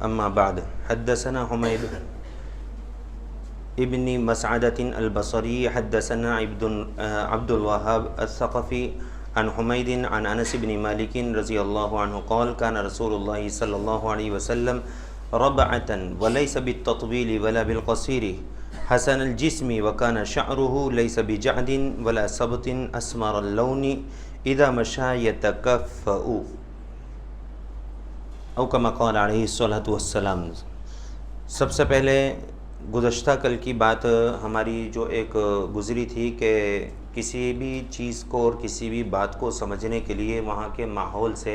اما بعد حدثنا حمید ابن مسعدة البصري حدثنا عبد الوهاب الثقفي عن حمید عن انس بن مالک رضی اللہ عنہ قال كان رسول اللہ صلی اللہ علیہ وسلم ربعة وليس بالتطويل ولا بالقصير حسن الجسم وكان شعره ليس بجعد ولا سبط اسمر اللون اذا مشى يتكفأ او کما قال علیہ الصلوۃ والسلام۔ سب سے پہلے گزشتہ کل کی بات ہماری جو ایک گزری تھی کہ کسی بھی چیز کو اور کسی بھی بات کو سمجھنے کے لیے وہاں کے ماحول سے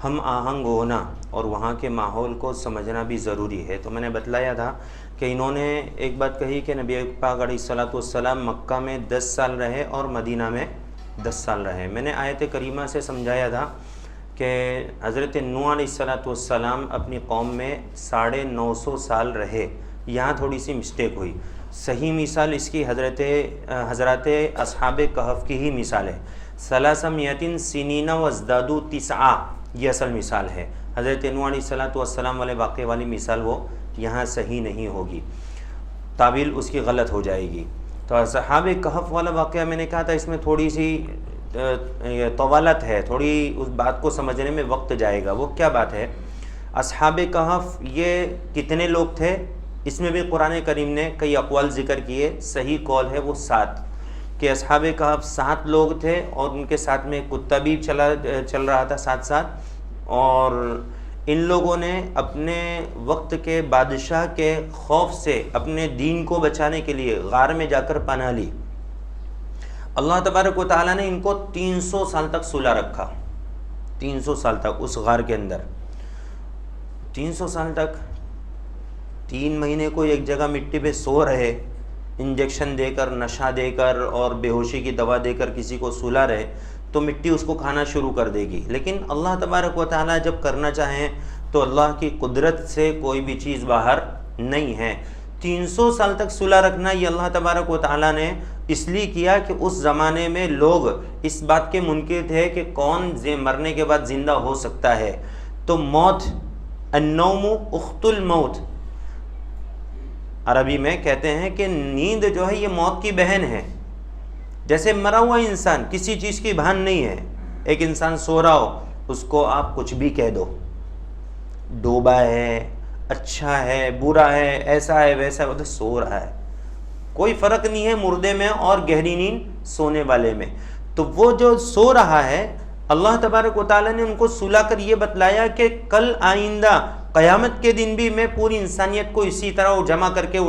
ہم آہنگ ہونا اور وہاں کے ماحول کو سمجھنا بھی ضروری ہے۔ تو میں نے بتلایا تھا کہ انہوں نے ایک بات کہی کہ نبی پاک علیہ الصلوۃ والسلام مکہ میں 10 سال رہے اور مدینہ میں 10 سال رہے۔ میں نے آیت کریمہ سے سمجھایا تھا کہ حضرت نوح علیہ الصلوۃ والسلام اپنی قوم میں 950 سال رہے، یہاں تھوڑی سی مسٹیک ہوئی۔ صحیح مثال اس کی حضرات اصحاب کہف کی ہی مثال ہے۔ 300 سنین وازدادوا 9، یہ اصل مثال ہے۔ حضرت نوح علیہ الصلوۃ والسلام والے واقعے والی مثال وہ یہاں صحیح نہیں ہوگی، تعبیل اس کی غلط ہو جائے گی۔ تو اصحاب کہف والا واقعہ میں نے کہا تھا اس میں تھوڑی سی طوالت ہے، تھوڑی اس بات کو سمجھنے میں وقت جائے گا۔ وہ کیا بات ہے؟ اصحاب کہف یہ کتنے لوگ تھے؟ اس میں بھی قرآن کریم نے کئی اقوال ذکر کیے، صحیح قول ہے وہ 7، کہ اصحاب کہف 7 لوگ تھے اور ان کے ساتھ میں کتا بھی چل رہا تھا ساتھ، اور ان لوگوں نے اپنے وقت کے بادشاہ کے خوف سے اپنے دین کو بچانے کے لیے غار میں جا کر پناہ لی۔ اللہ تبارک و تعالیٰ نے ان کو 300 سال تک سلا رکھا، 300 سال تک اس غار کے اندر، 300 سال تک 3 مہینے کو ایک جگہ مٹی پہ سو رہے، انجیکشن دے کر، نشہ دے کر اور بے ہوشی کی دوا دے کر کسی کو سلا رہے تو مٹی اس کو کھانا شروع کر دے گی۔ لیکن اللہ تبارک و تعالیٰ جب کرنا چاہیں تو اللہ کی قدرت سے کوئی بھی چیز باہر نہیں ہے۔ 300 سال تک سلا رکھنا یہ اللہ تبارک و تعالیٰ نے اس لیے کیا کہ اس زمانے میں لوگ اس بات کے منکر تھے کہ کون مرنے کے بعد زندہ ہو سکتا ہے۔ تو موت، النوم اخت الموت، عربی میں کہتے ہیں کہ نیند جو ہے یہ موت کی بہن ہے۔ جیسے مرا ہوا انسان کسی چیز کی بھان نہیں ہے، ایک انسان سو رہا ہو اس کو آپ کچھ بھی کہہ دو، ڈوبا ہے، اچھا ہے، برا ہے، ایسا ہے ویسا ہے، وہ تو سو رہا ہے، کوئی فرق نہیں ہے مردے میں اور گہری نیند سونے والے میں۔ تو وہ جو سو رہا ہے اللہ تبارک و تعالیٰ نے ان کو سلا کر یہ بتلایا کہ کل آئندہ قیامت کے دن بھی میں پوری انسانیت کو اسی طرح جمع کر کے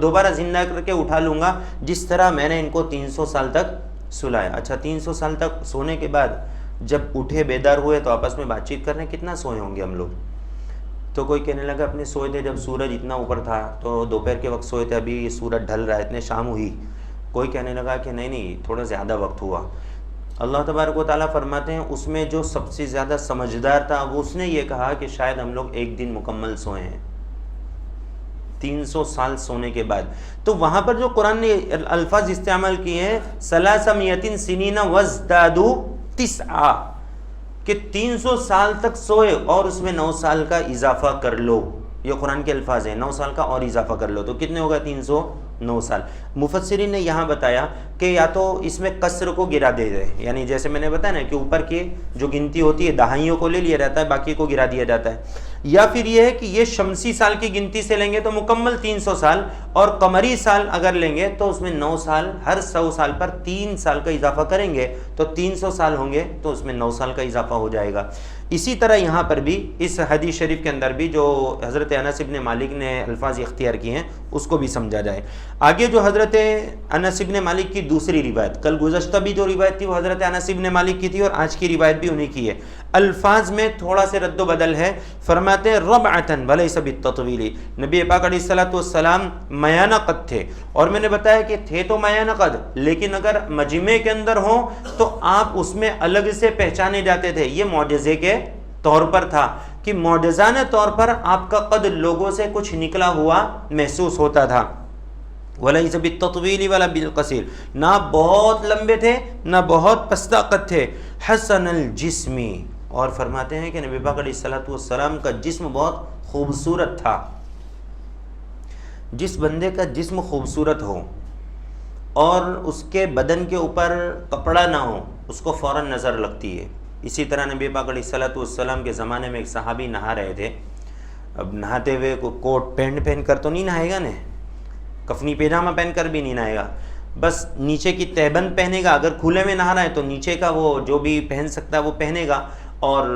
دوبارہ زندہ کر کے اٹھا لوں گا جس طرح میں نے ان کو 300 سال تک سلایا۔ اچھا 300 سال تک سونے کے بعد جب اٹھے بیدار ہوئے تو آپس میں بات چیت کرنے کتنا سوئے ہوں گے ہم لوگ؟ تو کوئی کہنے لگا اپنے سوئے تھے جب سورج اتنا اوپر تھا تو دوپہر کے وقت سوئے تھے، ابھی سورج ڈھل رہا ہے، اتنے شام ہوئی۔ کوئی کہنے لگا کہ نہیں تھوڑا زیادہ وقت ہوا۔ اللہ تبارک و تعالیٰ فرماتے ہیں اس میں جو سب سے زیادہ سمجھدار تھا وہ اس نے یہ کہا کہ شاید ہم لوگ 1 دن مکمل سوئے ہیں 300 سال سونے کے بعد۔ تو وہاں پر جو قرآن نے الفاظ استعمال کیے ہیں 300 سنین وازدادوا 9، کہ 300 سال تک سوئے اور اس میں 9 سال کا اضافہ کر لو، یہ قرآن کے الفاظ ہیں، 9 سال کا اور اضافہ کر لو تو کتنے ہوگا؟ 309 سال۔ مفسرین نے یہاں بتایا کہ یا تو اس میں قصر کو گرا دے دے، یعنی جیسے میں نے بتایا نا کہ اوپر کی جو گنتی ہوتی ہے دہائیوں کو لے لیا جاتا ہے، باقی کو گرا دیا جاتا ہے، یا پھر یہ ہے کہ یہ شمسی سال کی گنتی سے لیں گے تو مکمل 300 سال، اور قمری سال اگر لیں گے تو اس میں 9 سال، ہر 100 سال پر 3 سال کا اضافہ کریں گے تو 300 سال ہوں گے تو اس میں 9 سال کا اضافہ ہو جائے گا۔ اسی طرح یہاں پر بھی اس حدیث شریف کے اندر بھی جو حضرت انس ابن مالک نے الفاظ اختیار کیے ہیں اس کو بھی سمجھا جائے۔ آگے جو حضرت انس ابن مالک کی دوسری روایت، کل گزشتہ بھی جو روایت تھی وہ حضرت انس ابن مالک کی تھی اور آج کی روایت بھی انہی کی ہے، الفاظ میں تھوڑا سے رد و بدل ہے۔ فرماتے ہیں ربعتن ولیس بالتطویل، نبی پاک علیہ الصلوۃ والسلام میانہ قد تھے، اور میں نے بتایا کہ تھے تو میانہ قد، لیکن اگر مجمع کے اندر ہوں تو آپ اس میں الگ سے پہچانے جاتے تھے۔ یہ معجزے کے طور پر تھا کہ معجزانہ طور پر آپ کا قد لوگوں سے کچھ نکلا ہوا محسوس ہوتا تھا۔ وَلَيْسَ بِالتَّطْوِيلِ وَلَا بِالْقَصِيرِ، نہ بہت لمبے تھے نہ بہت پستہ قد تھے، حسن الجسمی، اور فرماتے ہیں کہ نبی پاک علیہ الصلوۃ والسلام کا جسم بہت خوبصورت تھا۔ جس بندے کا جسم خوبصورت ہو اور اس کے بدن کے اوپر کپڑا نہ ہو، اس کو فوراً نظر لگتی ہے۔ اسی طرح نبی پاک علیہ الصلوۃ والسلام کے زمانے میں ایک صحابی نہا رہے تھے۔ اب نہاتے ہوئے کوٹ پینٹ پہن کر تو نہیں نہائے گا نا، کفنی پیجامہ پہن کر بھی نہیں نہائے گا، بس نیچے کی تہبند پہنے گا۔ اگر کھلے میں نہا رہا ہے تو نیچے کا وہ جو بھی پہن سکتا ہے وہ پہنے گا اور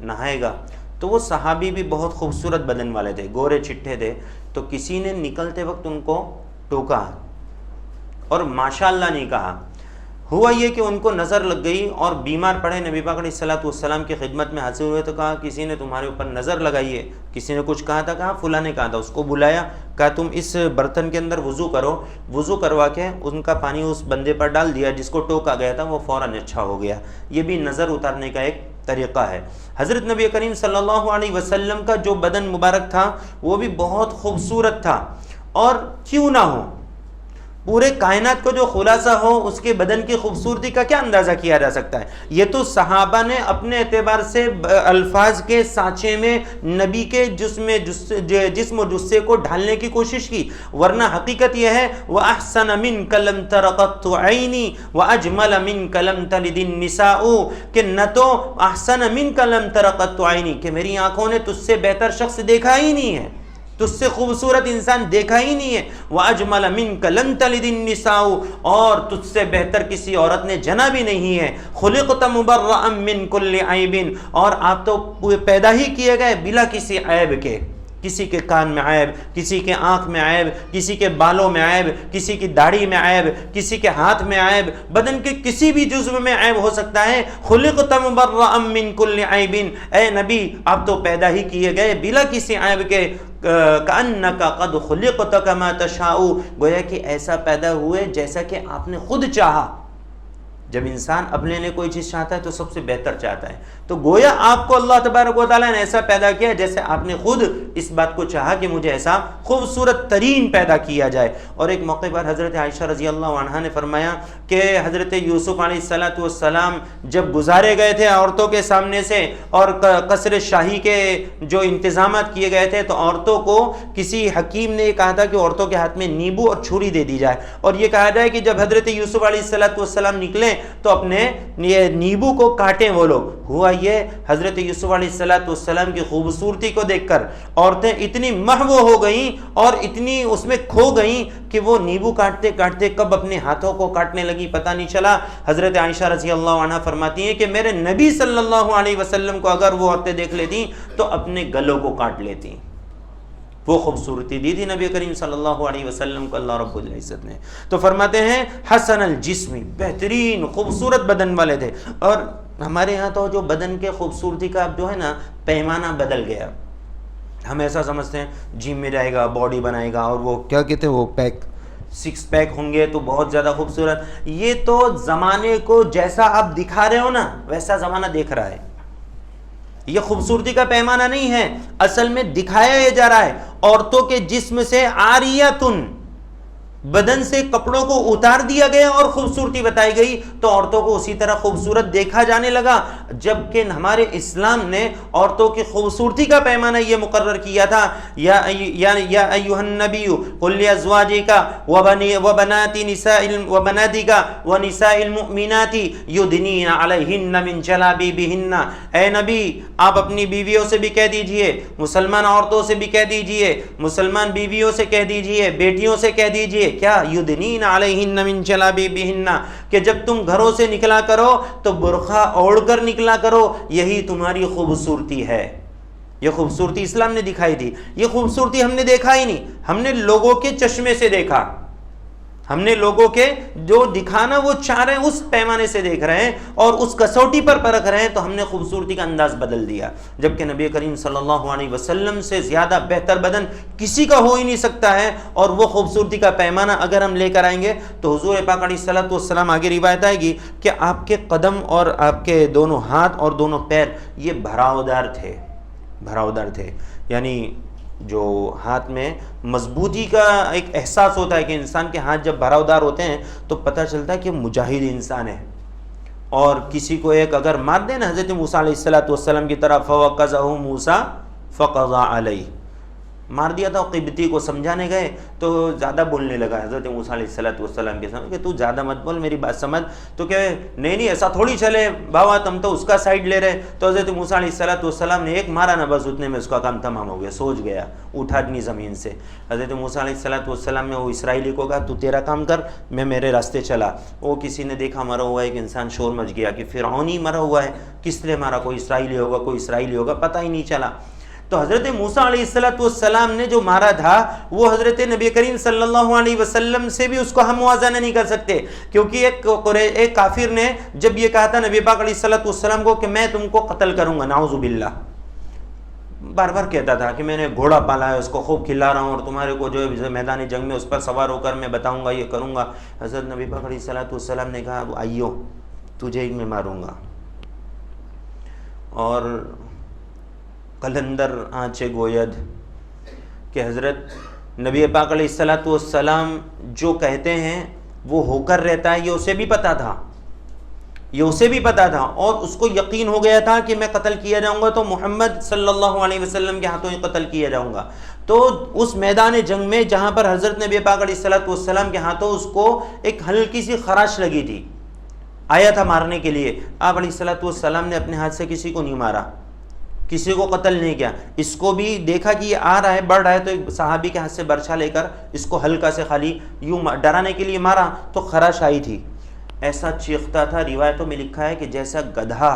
نہائے گا۔ تو وہ صحابی بھی بہت خوبصورت بدن والے تھے، گورے چٹھے تھے، تو کسی نے نکلتے وقت ان کو ٹوکا اور ماشاءاللہ نہیں کہا۔ ہوا یہ کہ ان کو نظر لگ گئی اور بیمار پڑے، نبی پاک علیہ الصلوۃ والسلام کی خدمت میں حاضر ہوئے تو کہا کسی نے تمہارے اوپر نظر لگائی ہے، کسی نے کچھ کہا تھا، کہا فلاں نے کہا تھا۔ اس کو بلایا، کہا تم اس برتن کے اندر وضو کرو، وضو کروا کے ان کا پانی اس بندے پر ڈال دیا جس کو ٹوکا گیا تھا، وہ فوراً اچھا ہو گیا۔ یہ بھی نظر اتارنے کا ایک طریقہ ہے۔ حضرت نبی کریم صلی اللہ علیہ وسلم کا جو بدن مبارک تھا وہ بھی بہت خوبصورت تھا، اور کیوں نہ ہو، پورے کائنات کو جو خلاصہ ہو اس کے بدن کی خوبصورتی کا کیا اندازہ کیا جا سکتا ہے۔ یہ تو صحابہ نے اپنے اعتبار سے الفاظ کے سانچے میں نبی کے جسم و جثے کو ڈھالنے کی کوشش کی، ورنہ حقیقت یہ ہے وَأَحْسَنَ مِنْكَ لَمْ تَرَ قَطُّ عَيْنِي وَأَجْمَلَ مِنْكَ لَمْ تَلِدِ النِّسَاءُ، کہ نہ تو احسن منک لم تر قط عینی، کہ میری آنکھوں نے تجھ سے بہتر شخص دیکھا ہی نہیں ہے، تجھ سے خوبصورت انسان دیکھا ہی نہیں ہے، وَأَجْمَلَ مِنْكَ لَمْ تَلِدِ النِّسَاءُ، اور تجھ سے بہتر کسی عورت نے جنا بھی نہیں ہے، خُلِقْتَ مُبَرَّأً مِنْ كُلِّ عَيْبٍ، اور آپ تو پیدا ہی کیے گئے بلا کسی عیب کے، کسی کے کان میں عیب، کسی کے آنکھ میں عیب، کسی کے بالوں میں عیب، کسی کی داڑھی میں عیب، کسی کے ہاتھ میں عیب، بدن کے کسی بھی جزو میں عیب ہو سکتا ہے۔ خُلِقْتَ مُبَرَّأً مِنْ كُلِّ عَيْبٍ، اے نبی آپ تو پیدا ہی کیے گئے بلا کسی عیب کے، کأنک قد خلقت کما تشاء، گویا کہ ایسا پیدا ہوئے جیسا کہ آپ نے خود چاہا۔ جب انسان اپنے لیے کوئی چیز چاہتا ہے تو سب سے بہتر چاہتا ہے، تو گویا آپ کو اللہ تبارک و تعالیٰ نے ایسا پیدا کیا جیسے آپ نے خود اس بات کو چاہا کہ مجھے ایسا خوبصورت ترین پیدا کیا جائے۔ اور ایک موقع پر حضرت عائشہ رضی اللہ عنہا نے فرمایا کہ حضرت یوسف علیہ الصلوۃ والسلام جب گزارے گئے تھے عورتوں کے سامنے سے اور قصر شاہی کے جو انتظامات کیے گئے تھے، تو عورتوں کو کسی حکیم نے یہ کہا تھا کہ عورتوں کے ہاتھ میں نیبو اور چھری دے دی جائے، اور یہ کہا جائے کہ جب حضرت یوسف علیہ الصلوۃ والسلام نکلیں تو اپنے یہ نیبو کو کاٹیں وہ لوگ۔ ہوا یہ حضرت یوسف علیہ الصلوۃ والسلام کی خوبصورتی کو دیکھ کر عورتیں اتنی محو ہو گئیں اور اتنی اس میں کھو گئیں کہ وہ نیبو کاٹتے کاٹتے کب اپنے ہاتھوں کو کاٹنے لگی پتہ نہیں چلا۔ حضرت عائشہ رضی اللہ عنہا فرماتی ہیں کہ میرے نبی صلی اللہ علیہ وسلم کو اگر وہ عورتیں دیکھ لیتی تو اپنے گلوں کو کاٹ لیتی۔ وہ خوبصورتی دی تھی نبی کریم صلی اللہ علیہ وسلم کو اللہ رب العزت نے۔ تو فرماتے ہیں حسن الجسم، بہترین خوبصورت بدن والے تھے۔ اور ہمارے ہاں تو جو بدن کے خوبصورتی کا اب جو ہے نا پیمانہ بدل گیا، ہم ایسا سمجھتے ہیں جم میں جائے گا باڈی بنائے گا اور وہ کیا کہتے ہیں وہ پیک سکس پیک ہوں گے تو بہت زیادہ خوبصورت۔ یہ تو زمانے کو جیسا آپ دکھا رہے ہو نا ویسا زمانہ دیکھ رہا ہے، یہ خوبصورتی کا پیمانہ نہیں ہے، اصل میں دکھایا یہ جا رہا ہے۔ عورتوں کے جسم سے عاریتن، بدن سے کپڑوں کو اتار دیا گیا اور خوبصورتی بتائی گئی تو عورتوں کو اسی طرح خوبصورت دیکھا جانے لگا، جبکہ ہمارے اسلام نے عورتوں کی خوبصورتی کا پیمانہ یہ مقرر کیا تھا، یا ایھا النبی قل لازواجک وبناتک ونساء المؤمنات یدنین علیہن من جلابیبہن، اے نبی آپ اپنی بیویوں سے بھی کہہ دیجئے، مسلمان عورتوں سے بھی کہہ دیجئے، مسلمان بیویوں سے کہہ دیجئے، بیٹیوں سے کہہ دیجئے کیا یدنین علیہن من جلابیبہن، کہ جب تم گھروں سے نکلا کرو تو برقع اوڑھ کر نکلا کرو، یہی تمہاری خوبصورتی ہے۔ یہ خوبصورتی اسلام نے دکھائی تھی، یہ خوبصورتی ہم نے دیکھا ہی نہیں، ہم نے لوگوں کے چشمے سے دیکھا، ہم نے لوگوں کے جو دکھانا وہ چاہ رہے ہیں اس پیمانے سے دیکھ رہے ہیں اور اس کسوٹی پر پرکھ رہے ہیں، تو ہم نے خوبصورتی کا انداز بدل دیا، جبکہ نبی کریم صلی اللہ علیہ وسلم سے زیادہ بہتر بدن کسی کا ہو ہی نہیں سکتا ہے۔ اور وہ خوبصورتی کا پیمانہ اگر ہم لے کر آئیں گے تو حضور پاک علیہ الصلوۃ والسلام آگے روایت آئے گی کہ آپ کے قدم اور آپ کے دونوں ہاتھ اور دونوں پیر یہ بھراؤدار تھے، یعنی جو ہاتھ میں مضبوطی کا ایک احساس ہوتا ہے کہ انسان کے ہاتھ جب بھراؤدار ہوتے ہیں تو پتہ چلتا ہے کہ مجاہد انسان ہے، اور کسی کو ایک اگر مار دے نا حضرت موسیٰ علیہ السلام کی طرح فَوَقَّزَهُ مُوسَى فَقَضَى عَلَيْهِ، مار دیا تھا. قبطی کو سمجھانے گئے تو زیادہ بولنے لگا حضرت موسیٰ علیہ السلام کے سامنے کہ تو زیادہ مت بول، میری بات سمجھ. تو کہ نہیں ایسا تھوڑی چلے بابا، تم تو اس کا سائیڈ لے رہے. تو حضرت موسیٰ علیہ السلام نے ایک مارا نا، بس اتنے میں اس کا کام تمام ہو گیا، سوچ گیا، اٹھا اپنی زمین سے. حضرت موسیٰ علیہ السلام نے وہ اسرائیلی کو کہا تو تیرا کام کر، میں میرے راستے چلا. وہ کسی نے دیکھا مرا ہوا ایک انسان، شور مچ گیا کہ فرعون ہی مرا ہوا ہے. کس نے مارا؟ کوئی اسرائیلی ہوگا، پتہ ہی نہیں چلا. تو حضرت موسیٰ علیہ السلام نے جو مارا تھا وہ حضرت نبی کریم صلی اللہ علیہ وسلم سے بھی اس کو ہم موازنہ نہیں کر سکتے، کیونکہ ایک کافر نے جب یہ کہا تھا نبی پاک علیہ السلام کو کہ میں تم کو قتل کروں گا، نعوذ باللہ، بار بار کہتا تھا کہ میں نے گھوڑا پالا ہے، اس کو خوب کھلا رہا ہوں، اور تمہارے کو جو ہے میدان جنگ میں اس پر سوار ہو کر میں بتاؤں گا، یہ کروں گا. حضرت نبی پاک علیہ السلام نے کہا آئیو تجھے میں ماروں گا. اور قلندر آنچے گوید کہ حضرت نبی پاک علیہ السلام جو کہتے ہیں وہ ہو کر رہتا ہے، یہ اسے بھی پتا تھا، اور اس کو یقین ہو گیا تھا کہ میں قتل کیا جاؤں گا تو محمد صلی اللہ علیہ وسلم کے ہاتھوں ہی قتل کیا جاؤں گا. تو اس میدان جنگ میں جہاں پر حضرت نبی پاک علیہ السلام کے ہاتھوں اس کو ایک ہلکی سی خراش لگی تھی، آیا تھا مارنے کے لیے، آپ علیہ السلام نے اپنے ہاتھ سے کسی کو نہیں مارا، کسی کو قتل نہیں کیا. اس کو بھی دیکھا کہ یہ آ رہا ہے، بڑھ رہا ہے، تو ایک صحابی کے ہاتھ سے برچھا لے کر اس کو ہلکا سے خالی یوں ڈرانے کے لیے مارا تو خراش آئی تھی. ایسا چیختا تھا، روایتوں میں لکھا ہے کہ جیسا گدھا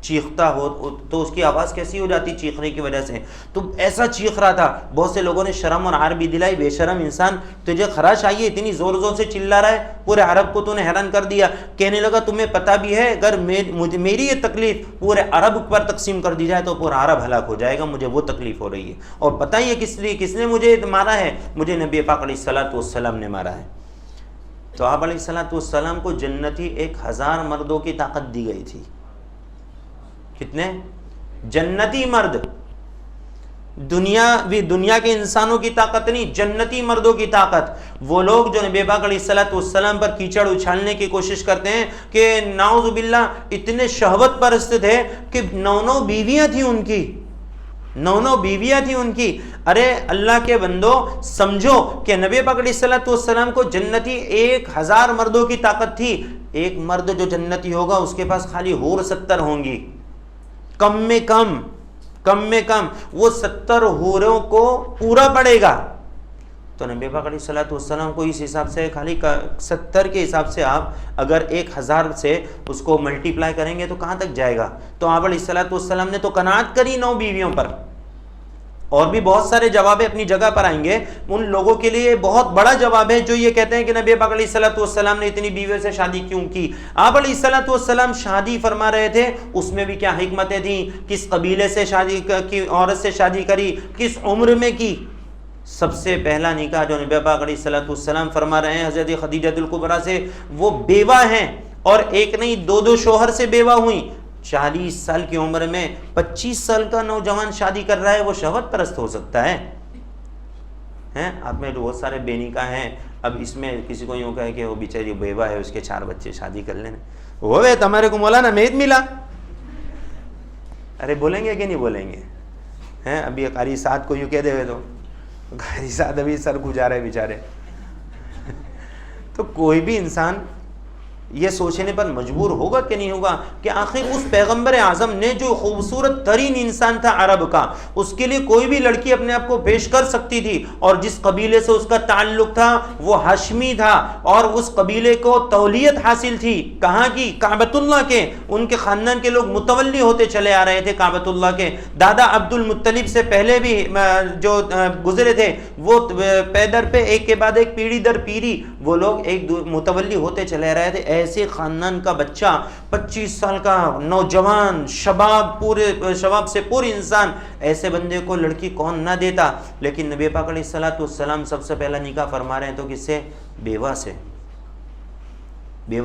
چیختا ہو تو اس کی آواز کیسی ہو جاتی چیخنے کی وجہ سے، تو ایسا چیخ رہا تھا. بہت سے لوگوں نے شرم اور عار بھی دلائی، بے شرم انسان، تجھے خراش آئی ہے، اتنی زور زور سے چلا رہا ہے، پورے عرب کو تو نے حیران کر دیا. کہنے لگا تمہیں پتہ بھی ہے اگر میری یہ تکلیف پورے عرب پر تقسیم کر دی جائے تو پورا عرب ہلاک ہو جائے گا، مجھے وہ تکلیف ہو رہی ہے. اور پتہ ہی ہے کس نے مجھے مارا ہے؟ مجھے نبی پاک علیہ السلام نے مارا ہے. تو آپ علیہ السلام کو جنتی 1000 مردوں کی طاقت دی گئی تھی. کتنے جنتی مرد؟ دنیا کے انسانوں کی طاقت نہیں، جنتی مردوں کی طاقت. وہ لوگ جو نبی پاک علیہ السلام پر کیچڑ اچھالنے کی کوشش کرتے ہیں کہ نعوذ باللہ اتنے شہوت پرست تھے کہ 9 بیویاں تھیں ان کی، 9 بیویاں تھیں ان کی. ارے اللہ کے بندو سمجھو کہ نبی پاک علیہ السلام کو جنتی 1000 مردوں کی طاقت تھی. ایک مرد جو جنتی ہوگا اس کے پاس خالی حور 70 ہوں گی، کم میں کم وہ 70 حوروں کو پورا پڑے گا. تو نبی پاک علیہ السلام کو اس حساب سے خالی 70 کے حساب سے آپ اگر 1000 سے اس کو ملٹیپلائی کریں گے تو کہاں تک جائے گا؟ تو آپ علیہ السلام نے تو قناعت کری 9 بیویوں پر. اور بھی بہت سارے جواب اپنی جگہ پر آئیں گے. ان لوگوں کے لیے بہت بڑا جواب ہے جو یہ کہتے ہیں کہ نبی پاک علیہ السلام نے اتنی بیویوں سے شادی کیوں کی. آپ علیہ السلام شادی فرما رہے تھے، اس میں بھی کیا حکمتیں تھیں، کس قبیلے سے شادی کی، عورت سے شادی کری، کس عمر میں کی. سب سے پہلا نکاح جو نبی پاک علیہ السلام فرما رہے ہیں حضرت خدیجہ الکبریٰ سے، وہ بیوہ ہیں، اور ایک نہیں 2 شوہر سے بیوہ ہوئیں. 40 سال کی عمر میں 25 سال کا نوجوان شادی کر رہا ہے، وہ شہوت پرست ہو سکتا ہے؟ آپ میں بہت سارے بے نکاح ہیں. اب اس میں کسی کو یوں کہے کہ وہ بیچاری بیوہ ہے، اس کے 4 بچے، شادی کر لینا. وہ تمہارے کو مولانا مید ملا. ارے بولیں گے کہ نہیں بولیں گے؟ ابھی قاری سعد کو یوں کہہ دے ہوئے تو قاری سعد ابھی سر گزا رہے بیچارے. تو کوئی بھی انسان یہ سوچنے پر مجبور ہوگا کہ نہیں ہوگا کہ آخر اس پیغمبر اعظم نے جو خوبصورت ترین انسان تھا عرب کا، اس کے لیے کوئی بھی لڑکی اپنے آپ کو پیش کر سکتی تھی، اور جس قبیلے سے اس کا تعلق تھا وہ ہاشمی تھا، اور اس قبیلے کو تولیت حاصل تھی. کہاں کی؟ کعبۃ اللہ کے. ان کے خاندان کے لوگ متولی ہوتے چلے آ رہے تھے کعبۃ اللہ کے. دادا عبد المطلب سے پہلے بھی جو گزرے تھے وہ پیدر پہ ایک کے بعد ایک، پیڑھی در پیڑھی وہ لوگ ایک متولی ہوتے چلے آ رہے تھے. ایسے خاندان کا بچہ، 25 سال کا نوجوان، شباب سے پورے انسان، ایسے بندے کو لڑکی کون نہ دیتا. لیکن نبی پاک علیہ السلام سب سے پہلا نکاح فرما رہے ہیں تو کس سے؟ بیوہ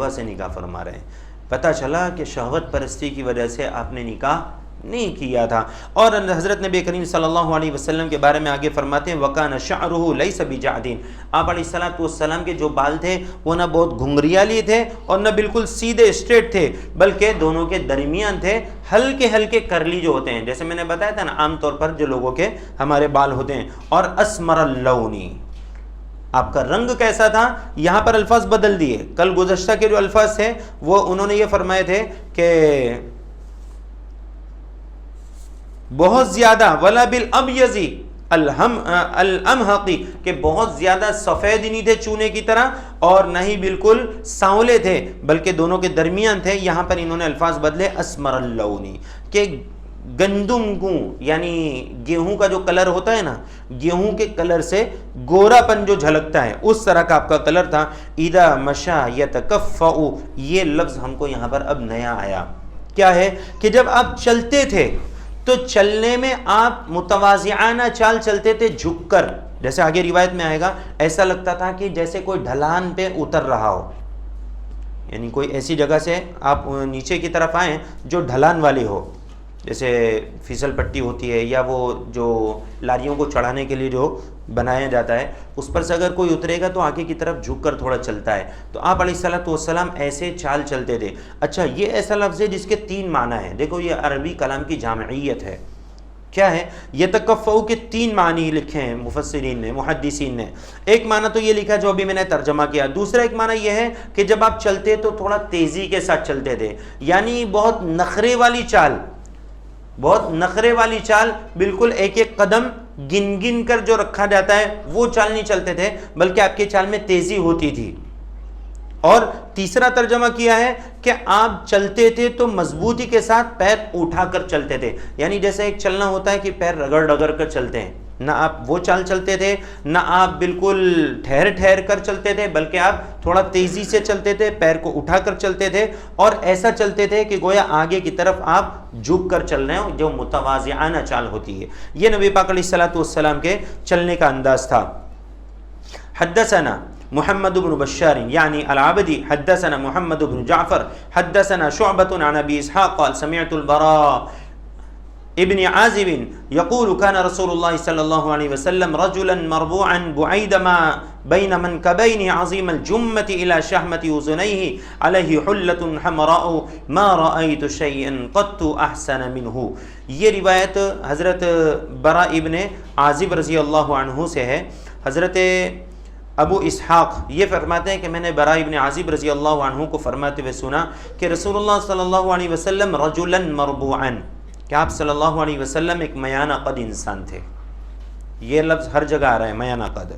سے نکاح فرما رہے ہیں. پتہ چلا کہ شہوت پرستی کی وجہ سے آپ نے نکاح نہیں کیا تھا. اور حضرت نبی کریم صلی اللہ علیہ وسلم کے بارے میں آگے فرماتے ہیں وَكَانَ شَعْرُهُ لَيْسَ بِجَعْدٍ. آپ علیہ السلام کے جو بال تھے وہ نہ بہت گھنگریالی تھے اور نہ بالکل سیدھے اسٹریٹ تھے، بلکہ دونوں کے درمیان تھے، ہلکے ہلکے کرلی جو ہوتے ہیں، جیسے میں نے بتایا تھا نا عام طور پر جو لوگوں کے ہمارے بال ہوتے ہیں. اور اسمر اللونی، آپ کا رنگ کیسا تھا، یہاں پر الفاظ بدل دیے. کل گزشتہ کے جو الفاظ تھے وہ انہوں نے یہ فرمائے تھے کہ بہت زیادہ ولا بالابیض الامحقی، کہ بہت زیادہ سفید نہیں تھے چونے کی طرح اور نہ ہی بالکل سانولے تھے، بلکہ دونوں کے درمیان تھے. یہاں پر انہوں نے الفاظ بدلے اسمر اللونی، کہ گندم کو یعنی گیہوں کا جو کلر ہوتا ہے نا، گیہوں کے کلر سے گورا پن جو جھلکتا ہے اس طرح کا آپ کا کلر تھا. اذا مشا یتکفأ، یہ لفظ ہم کو یہاں پر اب نیا آیا. کیا ہے کہ جب آپ چلتے تھے تو چلنے میں آپ متواضعانہ چال چلتے تھے جھک کر، جیسے آگے روایت میں آئے گا ایسا لگتا تھا کہ جیسے کوئی ڈھلان پہ اتر رہا ہو، یعنی کوئی ایسی جگہ سے آپ نیچے کی طرف آئیں جو ڈھلان والی ہو، جیسے پھسل پٹی ہوتی ہے یا وہ جو لاریوں کو چڑھانے کے لیے جو بنایا جاتا ہے اس پر سے اگر کوئی اترے گا تو آگے کی طرف جھک کر تھوڑا چلتا ہے. تو آپ علیہ السلام ایسے چال چلتے تھے. اچھا، یہ ایسا لفظ ہے جس کے 3 معنی ہیں. دیکھو یہ عربی کلام کی جامعیت ہے. کیا ہے؟ یتکفؤ کے 3 معنی لکھے ہیں مفسرین نے، محدثین نے. ایک معنی تو یہ لکھا جو ابھی میں نے ترجمہ کیا. دوسرا ایک معنی یہ ہے کہ جب آپ چلتے تو تھوڑا تیزی کے ساتھ چلتے تھے، یعنی بہت نخرے والی چال، بہت نخرے والی چال، بالکل ایک ایک قدم گن گن کر جو رکھا جاتا ہے وہ چال نہیں چلتے تھے، بلکہ آپ کی چال میں تیزی ہوتی تھی. اور تیسرا ترجمہ کیا ہے کہ آپ چلتے تھے تو مضبوطی کے ساتھ پیر اٹھا کر چلتے تھے، یعنی جیسے ایک چلنا ہوتا ہے کہ پیر رگڑ رگڑ کر چلتے ہیں، نہ آپ وہ چال چلتے تھے، نہ آپ بالکل ٹھہر ٹھہر کر چلتے تھے، بلکہ آپ تھوڑا تیزی سے چلتے تھے، پیر کو اٹھا کر چلتے تھے اور ایسا چلتے تھے کہ گویا آگے کی طرف آپ جھک کر چل رہے ہوں، جو متواضعانہ چال ہوتی ہے. یہ نبی پاک علیہ السلام کے چلنے کا انداز تھا. حدثنا محمد بن بشار يعني العبدي حدثنا محمد بن جعفر حدثنا شعبة عن أبي إسحاق قال سمعت البراء ابن عازب يقول كان رسول الله صلى الله عليه وسلم رجلا مربوعا بعيد ما بين منكبين عظيم الجمة إلى شحمة أذنيه عليه حلة حمراء ما رأيت شيئا قط أحسن منه. یہ روایت حضرت براء ابن عازب رضی اللہ عنہ سے ہے. حضرت ابو اسحاق یہ فرماتے ہیں کہ میں نے براء ابن عازب رضی اللہ عنہ کو فرماتے ہوئے سنا کہ رسول اللہ صلی اللہ علیہ وسلم رجلا مربوعا، کہ آپ صلی اللہ علیہ وسلم ایک میانہ قد انسان تھے. یہ لفظ ہر جگہ آ رہا ہے میانہ قد.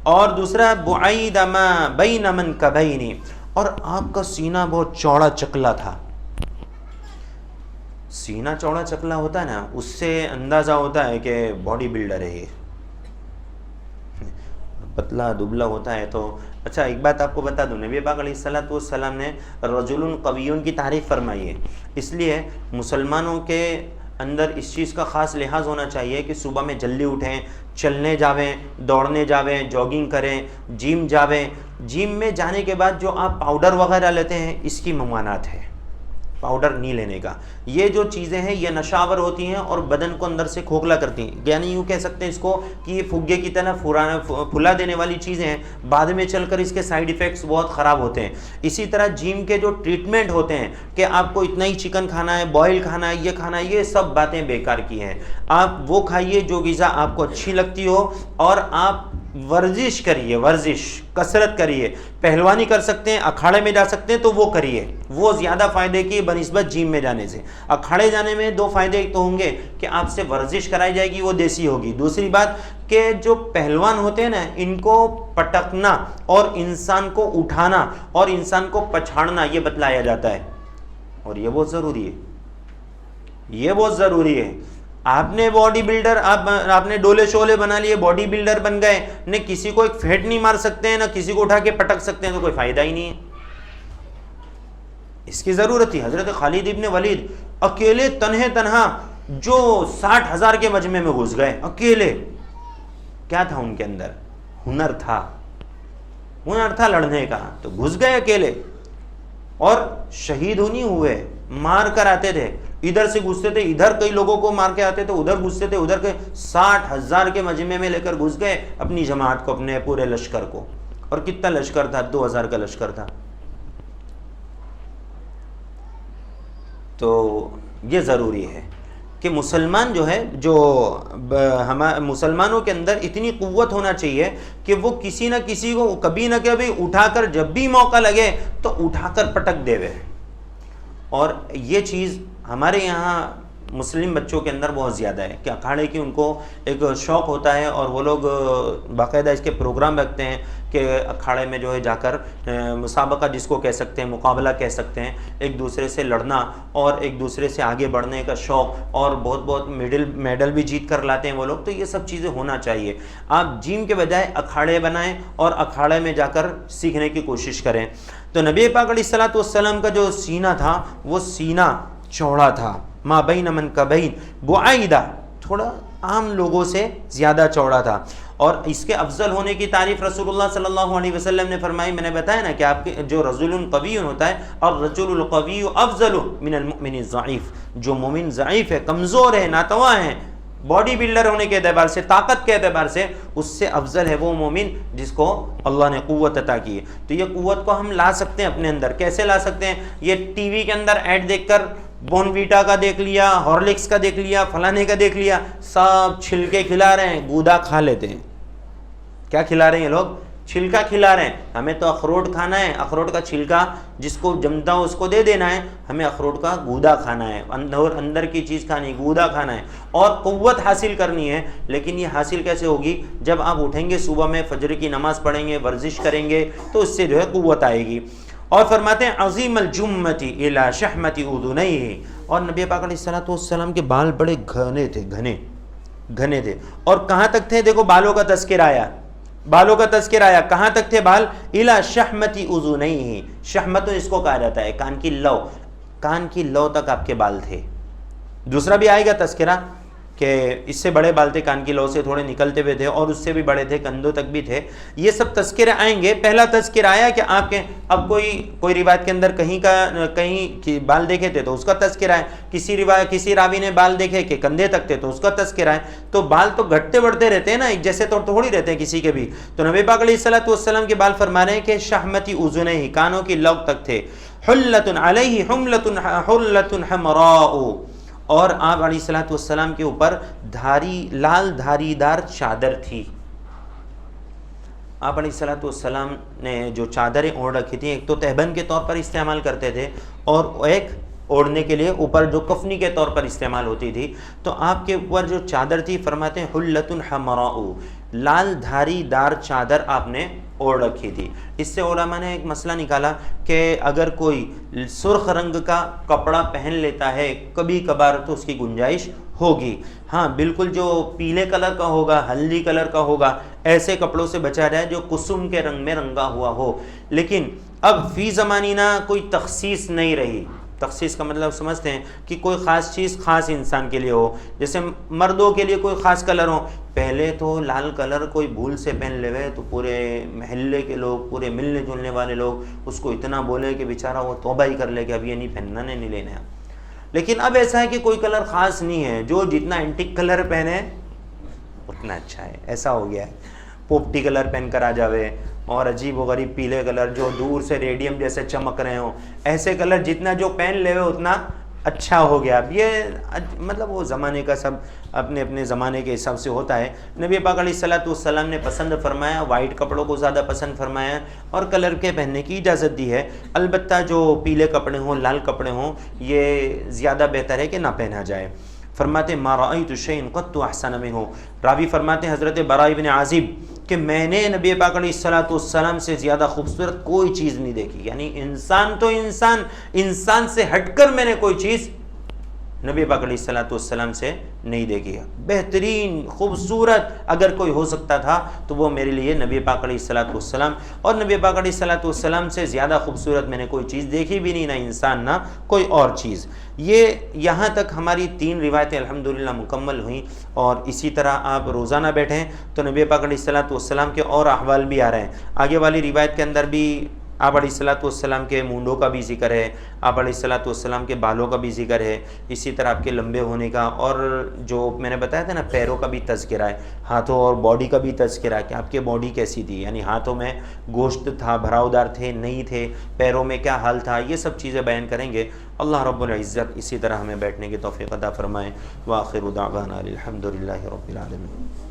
اور دوسرا بعید ما بین منکبین، اور آپ کا سینہ بہت چوڑا چکلا تھا. سینہ چوڑا چکلا ہوتا ہے نا، اس سے اندازہ ہوتا ہے کہ باڈی بلڈر ہے. یہ پتلا دبلا ہوتا ہے تو اچھا ایک بات آپ کو بتا دوں، نبی پاک علیہ السلام نے رجل قویون کی تعریف فرمائی ہے. اس لیے مسلمانوں کے اندر اس چیز کا خاص لحاظ ہونا چاہیے کہ صبح میں جلدی اٹھیں، چلنے جاویں، دوڑنے جاویں، جاگنگ کریں، جم جاویں. جم میں جانے کے بعد جو آپ پاؤڈر وغیرہ لیتے ہیں اس کی ممانعت ہے، پاؤڈر نہیں لینے کا. یہ جو چیزیں ہیں یہ نشاور ہوتی ہیں اور بدن کو اندر سے کھوکھلا کرتی ہیں، یعنی یوں کہہ سکتے ہیں اس کو کہ یہ پھگے کی طرح پھلا دینے والی چیزیں ہیں، بعد میں چل کر اس کے سائیڈ ایفیکٹس بہت خراب ہوتے ہیں. اسی طرح جم کے جو ٹریٹمنٹ ہوتے ہیں کہ آپ کو اتنا ہی چکن کھانا ہے، بوائل کھانا ہے، یہ کھانا ہے، یہ سب باتیں بیکار کی ہیں. آپ وہ کھائیے جو غذا آپ کو اچھی لگتی ہو، اور آپ ورزش کریے، ورزش کثرت کریے. پہلوانی کر سکتے ہیں، اکھاڑے میں جا سکتے ہیں تو وہ کریے، وہ زیادہ فائدے کی بنسبت جم میں جانے سے. اکھاڑے جانے میں 2 فائدے ایک تو ہوں گے کہ آپ سے ورزش کرائی جائے گی، وہ دیسی ہوگی. دوسری بات کہ جو پہلوان ہوتے ہیں نا، ان کو پٹکنا اور انسان کو اٹھانا اور انسان کو پچھاڑنا یہ بتلایا جاتا ہے، اور یہ بہت ضروری ہے. یہ بہت ضروری ہے. آپ نے باڈی بلڈر، آپ نے ڈولے شولے بنا لیے، باڈی بلڈر بن گئے، نہ کسی کو ایک پھیٹ نہیں مار سکتے ہیں، نہ کسی کو اٹھا کے پٹک سکتے ہیں، تو کوئی فائدہ ہی نہیں ہے. اس کی ضرورت تھی. حضرت خالد ابن ولید اکیلے تنہا جو 60,000 کے مجمع میں گھس گئے اکیلے. کیا تھا ان کے اندر؟ ہنر تھا لڑنے کا، تو گھس گئے اکیلے اور شہید نہیں ہوئے، مار کر آتے تھے. ادھر سے گھستے تھے ادھر کئی لوگوں کو مار کے آتے تھے, ادھر گھستے تھے ادھر کے 60,000 کے مجمع میں لے کر گھس گئے اپنی جماعت کو, اپنے پورے لشکر کو. اور کتنا لشکر تھا؟ 2,000 کا لشکر تھا. تو یہ ضروری ہے کہ مسلمان جو ہے, جو مسلمانوں کے اندر اتنی قوت ہونا چاہیے کہ وہ کسی نہ کسی کو کبھی نہ کبھی اٹھا کر, جب بھی موقع لگے تو اٹھا کر پٹک دے وے. اور یہ چیز ہمارے یہاں مسلم بچوں کے اندر بہت زیادہ ہے کہ اکھاڑے کی ان کو ایک شوق ہوتا ہے, اور وہ لوگ باقاعدہ اس کے پروگرام رکھتے ہیں کہ اکھاڑے میں جو ہے جا کر مسابقہ جس کو کہہ سکتے ہیں, مقابلہ کہہ سکتے ہیں, ایک دوسرے سے لڑنا اور ایک دوسرے سے آگے بڑھنے کا شوق, اور بہت بہت میڈل بھی جیت کر لاتے ہیں وہ لوگ. تو یہ سب چیزیں ہونا چاہیے. آپ جیم کے بجائے اکھاڑے بنائیں اور اکھاڑے میں جا کر سیکھنے کی کوشش کریں. تو نبی پاک علیہ الصلوۃ والسلام کا جو سینہ تھا وہ سینہ چوڑا تھا, ما بین منکبین بعیدہ, تھوڑا عام لوگوں سے زیادہ چوڑا تھا. اور اس کے افضل ہونے کی تعریف رسول اللہ صلی اللہ علیہ وسلم نے فرمائی. میں نے بتایا نا کہ آپ کے جو رجل قوی ہوتا ہے, اور رجل القوی افضل من المؤمن الضعیف, جو مومن ضعیف ہے, کمزور ہے, ناتواں ہے, باڈی بلڈر ہونے کے اعتبار سے, طاقت کے اعتبار سے اس سے افضل ہے وہ مومن جس کو اللہ نے قوت عطا کی ہے. تو یہ قوت کو ہم لا سکتے ہیں اپنے اندر. کیسے لا سکتے ہیں؟ یہ ٹی وی کے اندر ایڈ دیکھ کر بون ویٹا کا دیکھ لیا, ہارلکس کا دیکھ لیا, فلانے کا دیکھ لیا, سب چھلکے کھلا رہے ہیں, گودا کھا لیتے ہیں. کیا کھلا رہے ہیں یہ لوگ؟ چھلکا کھلا رہے ہیں. ہمیں تو اخروٹ کھانا ہے, اخروٹ کا چھلکا جس کو جمتا ہو اس کو دے دینا ہے, ہمیں اخروٹ کا گودا کھانا ہے, اندر کی چیز کھانی, گودا کھانا ہے, اور قوت حاصل کرنی ہے. لیکن یہ حاصل کیسے ہوگی؟ جب آپ اٹھیں گے صبح میں, فجر کی نماز پڑھیں گے, ورزش کریں گے, تو اس سے جو ہے قوت آئے گی. اور فرماتے ہیں عظیم الجمتی الی شحمتی اذنیہ, اور نبی پاک علیہ الصلوۃ والسلام کے بال بڑے گھنے تھے, گھنے تھے. اور کہاں تک تھے؟ دیکھو بالوں کا تذکرہ آیا, بالوں کا تذکرہ آیا. کہاں تک تھے بال؟ الی شحمتی اذنیہ, شحمت اس کو کہا جاتا ہے کان کی لو, کان کی لو تک آپ کے بال تھے. دوسرا بھی آئے گا تذکرہ کہ اس سے بڑے بال تھے, کان کی لو سے تھوڑے نکلتے ہوئے تھے, اور اس سے بھی بڑے تھے, کندھوں تک بھی تھے. یہ سب تذکرے آئیں گے. پہلا تذکرہ آیا کہ آپ کے, اب کوئی روایت کے اندر کہیں بال دیکھے تھے تو اس کا تذکرہ ہے, کسی راوی نے بال دیکھے کہ کندھے تک تھے تو اس کا تذکرہ ہے. تو بال تو گھٹتے بڑھتے رہتے ہیں نا, ایک جیسے تو تھوڑی رہتے ہیں کسی کے بھی. تو نبی پاک علیہ الصلوۃ والسلام کے بال فرما رہے ہیں کہ شحمتی اذنیہ, کانوں کی لو تک تھے. حلۃ علیہ حلۃ حمراء, اور آپ علیہ الصلوۃ والسلام کے اوپر لال دھاری دار چادر تھی. آپ علیہ الصلوۃ والسلام نے جو چادریں اوڑھ رکھی تھیں, ایک تو تہبند کے طور پر استعمال کرتے تھے, اور ایک اوڑھنے کے لیے اوپر جو کفنی کے طور پر استعمال ہوتی تھی. تو آپ کے اوپر جو چادر تھی فرماتے ہیں حلۃ حمراء, لال دھاری دار چادر آپ نے اوڑھ رکھی تھی. اس سے علماء نے ایک مسئلہ نکالا کہ اگر کوئی سرخ رنگ کا کپڑا پہن لیتا ہے کبھی کبھار تو اس کی گنجائش ہوگی. ہاں بالکل جو پیلے کلر کا ہوگا, ہلدی کلر کا ہوگا, ایسے کپڑوں سے بچا جائے جو کسم کے رنگ میں رنگا ہوا ہو. لیکن اب فی زمانینا کوئی تخصیص نہیں رہی. تخصیص کا مطلب سمجھتے ہیں کہ کوئی خاص چیز خاص انسان کے لیے ہو, جیسے مردوں کے لیے کوئی خاص کلر ہو. پہلے تو لال کلر کوئی بھول سے پہن لے گئے تو پورے محلے کے لوگ, پورے ملنے جلنے والے لوگ اس کو اتنا بولے کہ بیچارہ وہ توبہ ہی کر لے کہ اب یہ نہیں پہننا, نہیں لینا. لیکن اب ایسا ہے کہ کوئی کلر خاص نہیں ہے, جو جتنا اینٹک کلر پہنے اتنا اچھا ہے. ایسا ہو گیا ہے, پوپٹی کلر پہن کر آ جاوے, اور عجیب و غریب پیلے کلر جو دور سے ریڈیم جیسے چمک رہے ہوں, ایسے کلر جتنا جو پہن لے اتنا اچھا ہو گیا. اب یہ مطلب وہ زمانے کا سب اپنے اپنے زمانے کے حساب سے ہوتا ہے. نبی پاک علیہ الصلوۃ والسلام نے پسند فرمایا, وائٹ کپڑوں کو زیادہ پسند فرمایا, اور کلر کے پہننے کی اجازت دی ہے. البتہ جو پیلے کپڑے ہوں, لال کپڑے ہوں, یہ زیادہ بہتر ہے کہ نہ پہنا جائے. فرماتے ما رأیت شیئا قط احسن منہ, راوی فرماتے ہیں حضرت براء بن عازب کہ میں نے نبی پاک علیہ الصلوۃ والسلام سے زیادہ خوبصورت کوئی چیز نہیں دیکھی. یعنی انسان تو انسان سے ہٹ کر میں نے کوئی چیز نبی پاک علیہ الصلوۃ والسلام سے نہیں دیکھی. بہترین خوبصورت اگر کوئی ہو سکتا تھا تو وہ میرے لیے نبی پاک علیہ الصلوۃ والسلام, اور نبی پاک علیہ الصلوۃ والسلام سے زیادہ خوبصورت میں نے کوئی چیز دیکھی بھی نہیں, نہ انسان نہ کوئی اور چیز. یہ یہاں تک ہماری 3 روایتیں الحمدللہ مکمل ہوئیں, اور اسی طرح آپ روزانہ بیٹھیں تو نبی پاک علیہ الصلوۃ والسلام کے اور احوال بھی آ رہے ہیں. آگے والی روایت کے اندر بھی آپ علیہ الصلوۃ والسلام کے مونڈوں کا بھی ذکر ہے، آپ علیہ الصلوۃ والسلام کے بالوں کا بھی ذکر ہے، اسی طرح آپ کے لمبے ہونے کا، اور جو میں نے بتایا تھا نا پیروں کا بھی تذکرہ ہے، ہاتھوں اور باڈی کا بھی تذکرہ ہے کہ آپ کی باڈی کیسی تھی، یعنی ہاتھوں میں گوشت تھا، بھراؤدار تھے نہیں تھے، پیروں میں کیا حال تھا، یہ سب چیزیں بیان کریں گے۔ اللہ رب العزت اسی طرح ہمیں بیٹھنے کی توفیق عطا فرمائے۔ وآخر دعوانا الحمد للہ رب العالمین۔